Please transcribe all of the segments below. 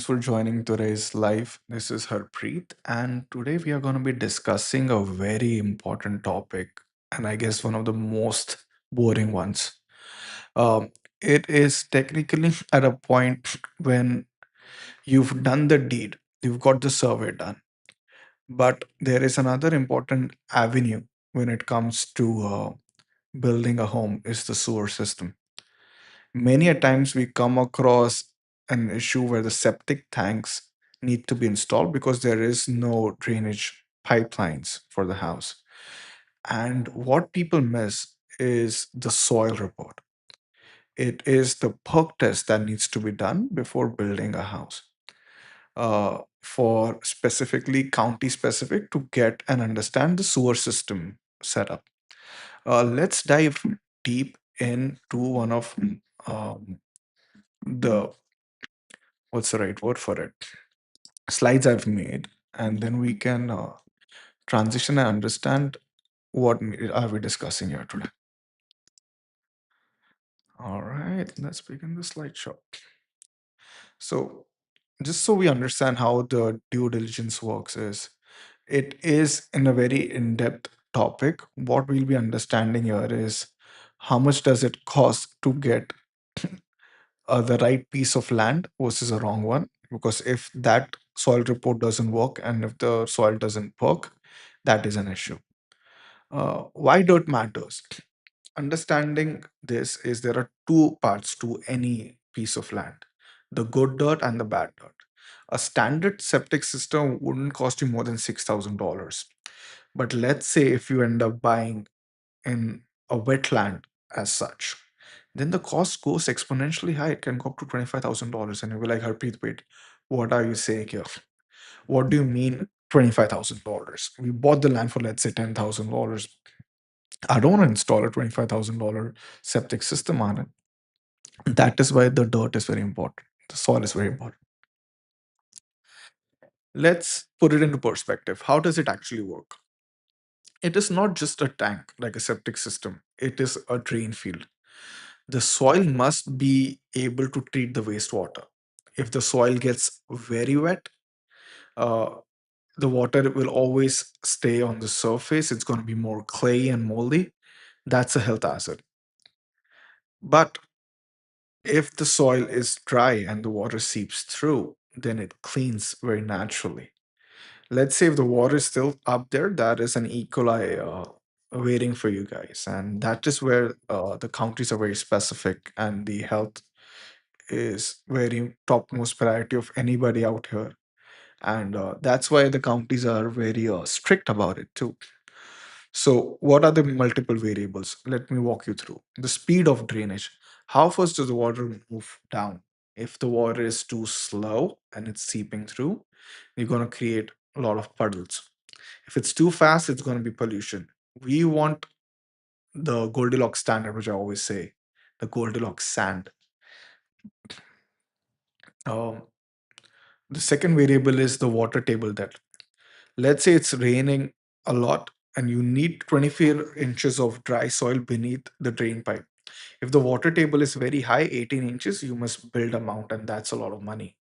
for joining today's live. This is Harpreet, and today we are going to be discussing a very important topic, and I guess one of the most boring ones. Um, it is technically at a point when you've done the deed, you've got the survey done, but there is another important avenue when it comes to building a home is the sewer system. Many a times we come across an issue where the septic tanks need to be installed because there is no drainage pipelines for the house. And what people miss is the soil report. It is the Perc test that needs to be done before building a house. For specifically county specific to get and understand the sewer system setup. Let's dive deep into one of the what's the right word for it slides I've made, and then we can transition and understand what are we discussing here today. All right, let's begin the slideshow. So, just so we understand how the due diligence works, is it is in a very in-depth topic. What we'll be understanding here is how much does it cost to get the right piece of land versus a wrong one. Because if that soil report doesn't work and if the soil doesn't work, that is an issue. Why dirt matters? Understanding this is there are two parts to any piece of land, the good dirt and the bad dirt. A standard septic system wouldn't cost you more than $6,000. But let's say if you end up buying in a wetland as such, then the cost goes exponentially high. It can go up to $25,000. And you'll be like, Harpreet, wait, what are you saying here? What do you mean $25,000? We bought the land for, let's say, $10,000. I don't want to install a $25,000 septic system on it. That is why the dirt is very important. The soil is very important. Let's put it into perspective. How does it actually work? It is not just a tank like a septic system, it is a drain field. The soil must be able to treat the wastewater. If the soil gets very wet, uh, the water will always stay on the surface. It's going to be more clay and moldy. That's a health hazard. But if the soil is dry and the water seeps through, then it cleans very naturally. Let's say if the water is still up there, that is an E. coli waiting for you guys. And that is where the counties are very specific and the health is very topmost priority of anybody out here. And that's why the counties are very strict about it too. So, what are the multiple variables? Let me walk you through. The speed of drainage. How fast does the water move down? If the water is too slow and it's seeping through, you're going to create a lot of puddles. If it's too fast, it's going to be pollution. We want the Goldilocks standard, which I always say, the Goldilocks sand. Um, the second variable is the water table depth. Let's say it's raining a lot and you need 24 inches of dry soil beneath the drain pipe. If the water table is very high, 18 inches, you must build a mountain. That's a lot of money.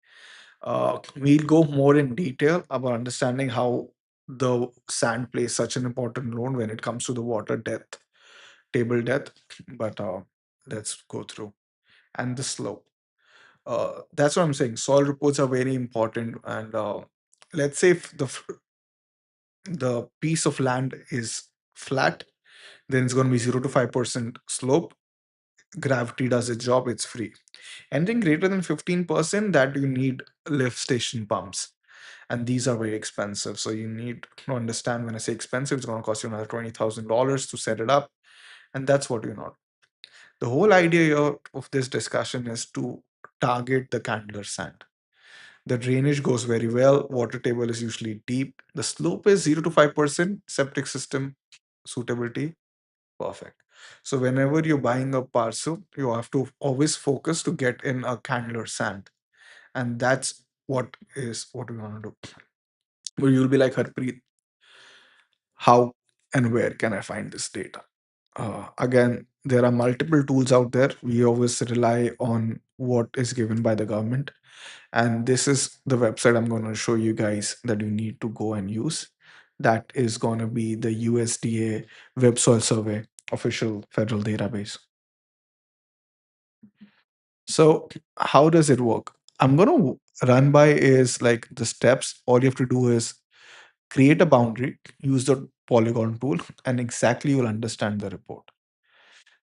We'll go more in detail about understanding how the sand plays such an important role when it comes to the water depth, table depth. But let's go through. And the slope. That's what I'm saying. Soil reports are very important. And let's say if the piece of land is flat, then it's going to be 0 to 5% slope. Gravity does its job, it's free. Anything greater than 15%, that you need lift station pumps. And these are very expensive. So you need to understand when I say expensive, it's going to cost you another $20,000 to set it up. And that's what you know. The whole idea here of this discussion is to target the candler sand. The drainage goes very well. Water table is usually deep. The slope is 0 to 5%. Septic system suitability, perfect. So whenever you're buying a parcel, you have to always focus to get in a candler sand. And that's what we want to do. But you'll be like, Harpreet, how and where can I find this data? Again, there are multiple tools out there. We always rely on what is given by the government. And this is the website I'm going to show you guys that you need to go and use. That is going to be the USDA Web Soil Survey official federal database. So how does it work? I'm going to run by is like the steps. All you have to do is create a boundary, use the polygon tool, and exactly you'll understand the report.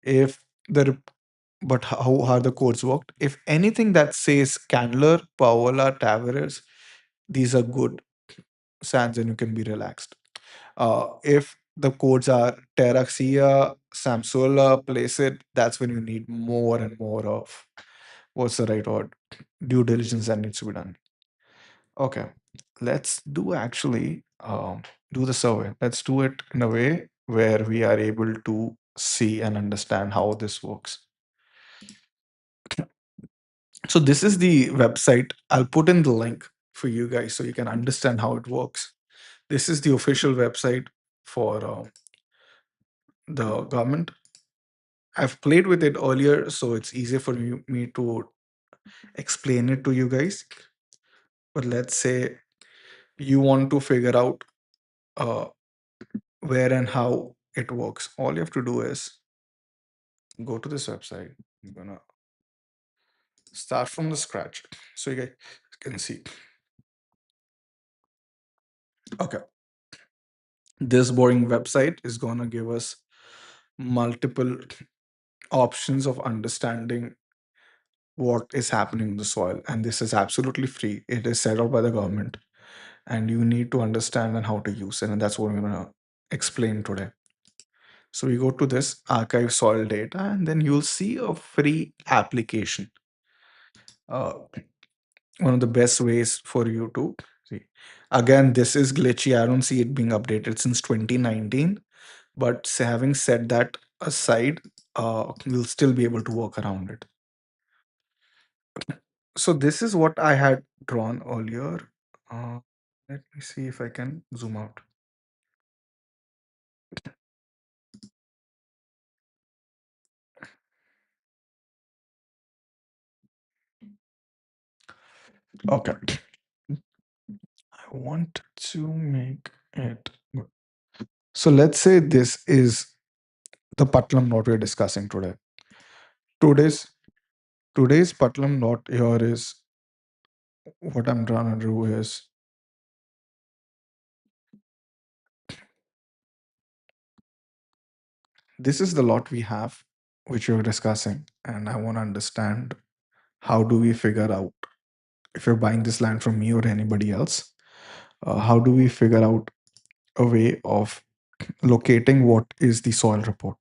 If the but how are the codes worked? If anything that says Candler, Paola, Tavares, these are good signs and you can be relaxed. If the codes are Terraxia, Samsula, Placid, that's when you need more and more of what's the right word? Due diligence that needs to be done. Okay, let's do actually do the survey. Let's do it in a way where we are able to see and understand how this works. So this is the website. I'll put in the link for you guys so you can understand how it works. This is the official website for the government. I've played with it earlier, so it's easier for me to explain it to you guys. But let's say you want to figure out uh, where and how it works. All you have to do is go to this website. I'm gonna start from the scratch so you guys can see. Okay, this boring website is gonna give us multiple options of understanding what is happening in the soil, and this is absolutely free. It is set up by the government, and you need to understand and how to use it, and that's what we're gonna explain today. So we go to this archive soil data, and then you'll see a free application. Uh, One of the best ways for you to see. Again, this is glitchy. I don't see it being updated since 2019. But having said that aside, we'll still be able to work around it. So this is what I had drawn earlier. Uh, Let me see if I can zoom out. Okay. I want to make it good. So let's say this is the Putnam knot we're discussing today. Today's today's Putnam knot here is what I'm trying to do is this is the lot we have, which we're discussing, and I want to understand how do we figure out if you're buying this land from me or anybody else, how do we figure out a way of locating what is the soil report.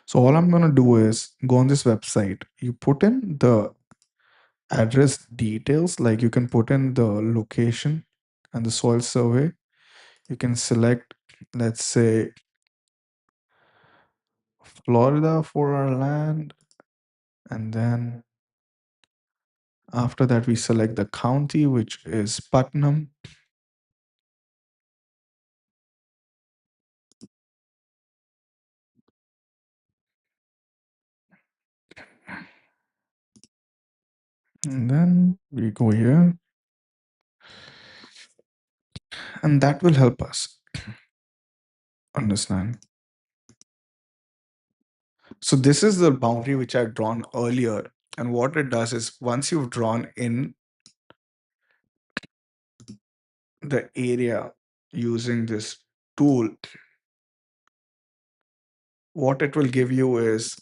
So all I'm going to do is go on this website. You put in the address details, like you can put in the location and the soil survey. You can select, let's say, Florida for our land. And then after that, we select the county, which is Putnam. And then we go here. And that will help us understand. So this is the boundary which I've drawn earlier. And what it does is once you've drawn in the area using this tool, what it will give you is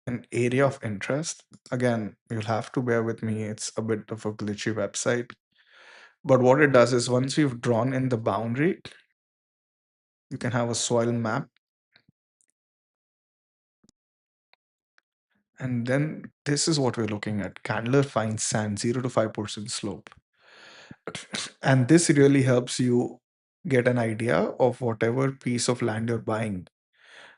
an area of interest. Again, you'll have to bear with me. It's a bit of a glitchy website. But what it does is once you've drawn in the boundary, you can have a soil map. And then this is what we're looking at. Candler finds sand 0 to 5% slope. And this really helps you get an idea of whatever piece of land you're buying.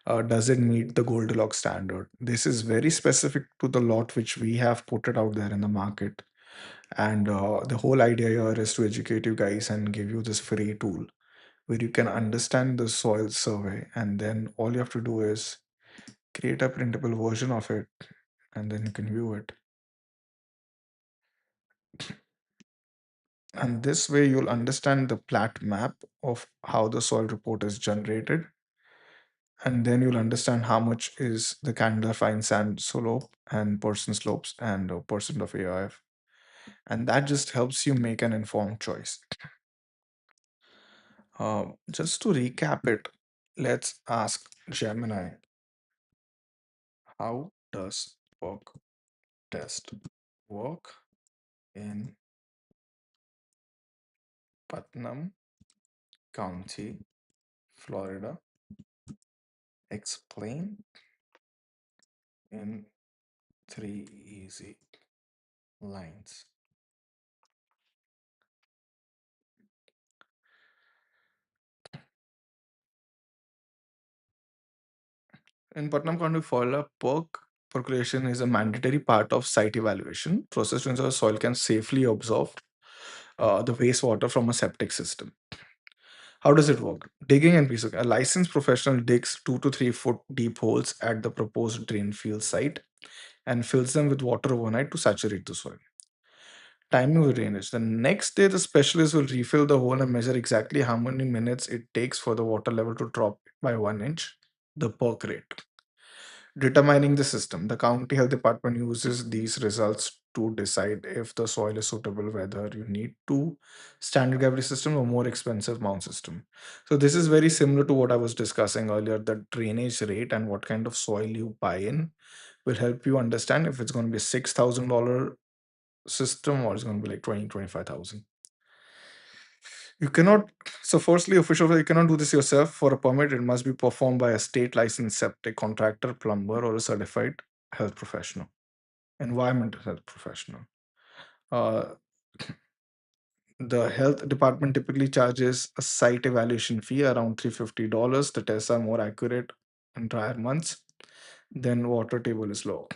Does it meet the Goldilocks standard? This is very specific to the lot which we have put it out there in the market. And the whole idea here is to educate you guys and give you this free tool where you can understand the soil survey. And then all you have to do is create a printable version of it and then you can view it. And this way you'll understand the plat map of how the soil report is generated. And then you'll understand how much is the Candler fine sand slope and percent slopes and percent of AIF. And that just helps you make an informed choice. Just to recap it, let's ask Gemini, how does Perc Test work in Putnam County, Florida? Explain in 3 easy lines. In Putnam County, Florida, perk percolation is a mandatory part of site evaluation process to ensure soil can safely absorb the wastewater from a septic system. How does it work? Digging and piece. A licensed professional digs 2 to 3 foot deep holes at the proposed drain field site and fills them with water overnight to saturate the soil. Timing of drainage. The next day, the specialist will refill the hole and measure exactly how many minutes it takes for the water level to drop by 1 inch, the perk rate. Determining the system. The county health department uses these results to decide if the soil is suitable, whether you need to standard gravity system or more expensive mound system. So this is very similar to what I was discussing earlier. The drainage rate and what kind of soil you buy in will help you understand if it's going to be a $6,000 system or it's going to be like 25,000. You cannot, so firstly, official, you cannot do this yourself. For a permit, it must be performed by a state licensed septic contractor, plumber, or a certified health professional, environmental health professional. Uh, the health department typically charges a site evaluation fee around $350. The tests are more accurate in drier months. Then water table is low.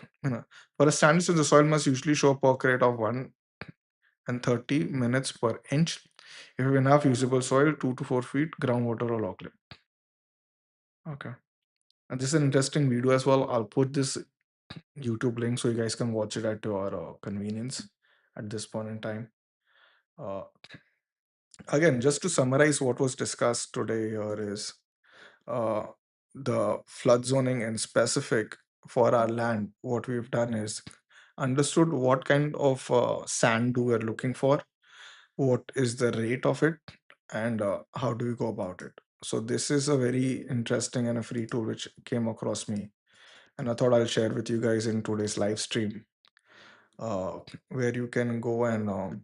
For a standard system, the soil must usually show a perk rate of 1 and 30 minutes per inch. If you have enough usable soil, 2 to 4 feet, groundwater or log. Okay. And this is an interesting video as well. I'll put this YouTube link so you guys can watch it at your convenience at this point in time. Uh, Again, just to summarize what was discussed today here is uh, the flood zoning in specific for our land. What we've done is understood what kind of sand do we're looking for, what is the rate of it, and how do we go about it. So this is a very interesting and a free tool which came across me, and I thought I'll share with you guys in today's live stream, uh, where you can go and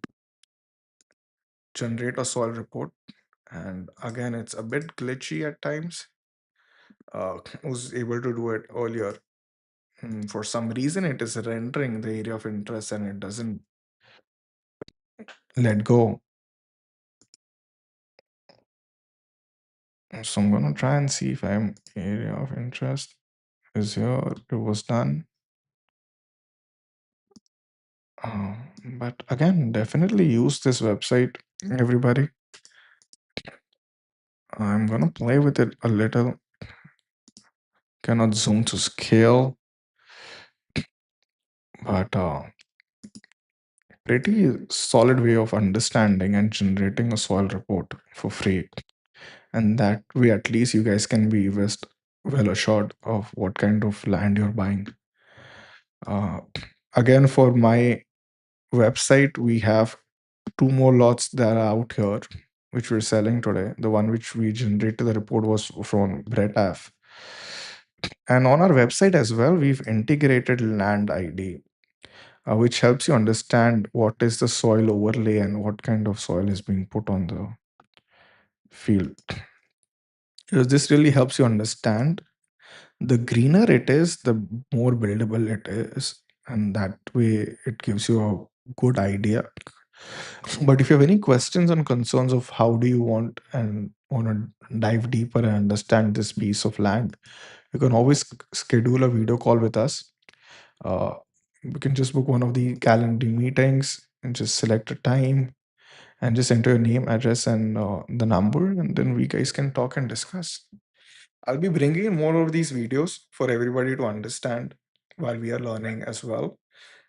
generate a soil report. And again, it's a bit glitchy at times. Was able to do it earlier. For some reason, it is rendering the area of interest and it doesn't let go. So I'm gonna try and see if I'm area of interest is here. It was done. But again, definitely use this website, everybody. I'm gonna play with it a little. Cannot zoom to scale, but pretty solid way of understanding and generating a soil report for free. And that way, at least you guys can be well assured of what kind of land you're buying. Uh, Again, for my website, we have 2 more lots that are out here, which we're selling today. The one which we generated the report was from Brett F. And on our website as well, we've integrated land ID, which helps you understand what is the soil overlay and what kind of soil is being put on the field. Because this really helps you understand. The greener it is, the more buildable it is, and that way it gives you a good idea. But if you have any questions and concerns of how do you want to dive deeper and understand this piece of land, you can always schedule a video call with us. Uh, you can just book one of the calendar meetings and just select a time and just enter your name, address, and the number, and then we guys can talk and discuss. I'll be bringing in more of these videos for everybody to understand. while we are learning as well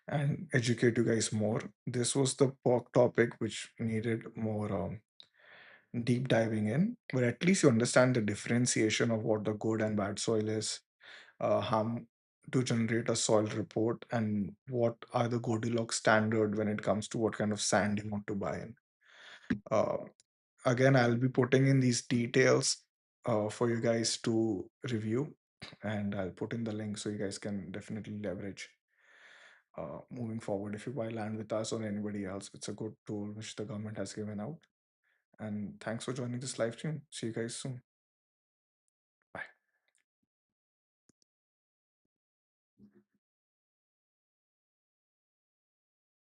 and educate you guys more. This was the pork topic which needed more deep diving in, but at least you understand the differentiation of what the good and bad soil is, how to generate a soil report, and what are the Goldilocks standard when it comes to what kind of sand you want to buy in. Uh, Again, I'll be putting in these details for you guys to review, and I'll put in the link so you guys can definitely leverage moving forward. If you buy land with us or anybody else, it's a good tool which the government has given out. And thanks for joining this live stream. See you guys soon.